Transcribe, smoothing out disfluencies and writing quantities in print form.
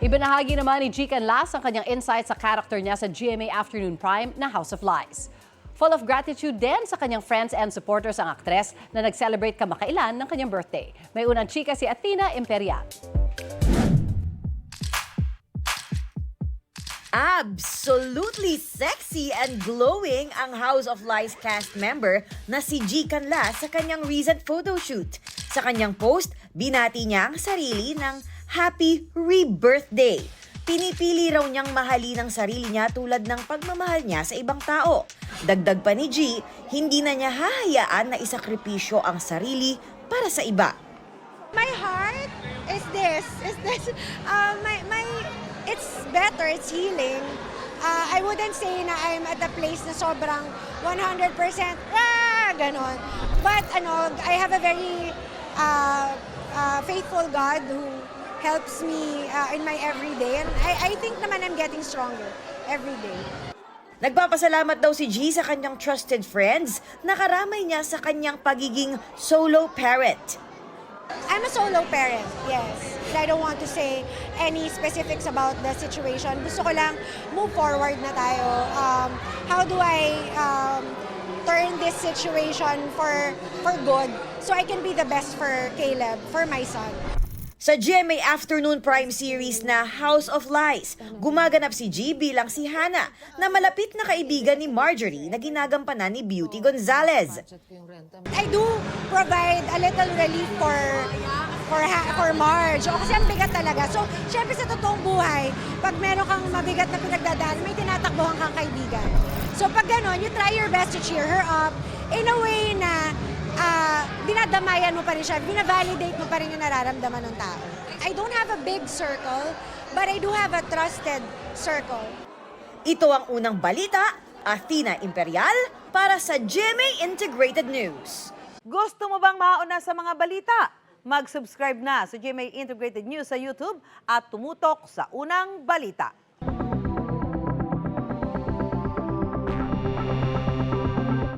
Ibinahagi naman ni G. Canlas ang kanyang insight sa character niya sa GMA Afternoon Prime na House of Lies. Full of gratitude din sa kanyang friends and supporters ang aktres na nag-celebrate kamakailan ng kanyang birthday. May unang chika si Athena Imperial. Absolutely sexy and glowing ang House of Lies cast member na si G. Canlas sa kanyang recent photoshoot. Sa kanyang post, binati niya ang sarili ng Happy Rebirthday. Pinipili raw niyang mahalin ang sarili niya tulad ng pagmamahal niya sa ibang tao. Dagdag pa ni G, hindi na niya hahayaan na isakripisyo ang sarili para sa iba. My heart is this, it's better, it's healing. I wouldn't say na I'm at a place na sobrang 100% ganon. But I have a very faithful God who helps me in my everyday. And I think naman I'm getting stronger every day. Nagpapasalamat daw si G sa kanyang trusted friends na karamay niya sa kanyang pagiging solo parent. I'm a solo parent, yes. I don't want to say any specifics about the situation. Gusto ko lang move forward na tayo. How do I turn this situation for good so I can be the best for Caleb, for my son? Sa GMA Afternoon Prime series na House of Lies, gumaganap si G bilang si Hannah na malapit na kaibigan ni Marjorie na ginagampanan ni Beauty Gonzalez. I do provide a little relief for Marge. Kasi ang bigat talaga. So, syempre sa totoong buhay, pag meron kang mabigat na pinagdadaan, may tinatakbuhan kang kaibigan. So, pag gano'n, you try your best to cheer her up in a way na dinadamayan mo pa rin siya, binavalidate mo pa rin yung nararamdaman ng tao. I don't have a big circle, but I do have a trusted circle. Ito ang unang balita, Athena Imperial para sa GMA Integrated News. Gusto mo bang mauna sa mga balita? Mag-subscribe na sa GMA Integrated News sa YouTube at tumutok sa unang balita.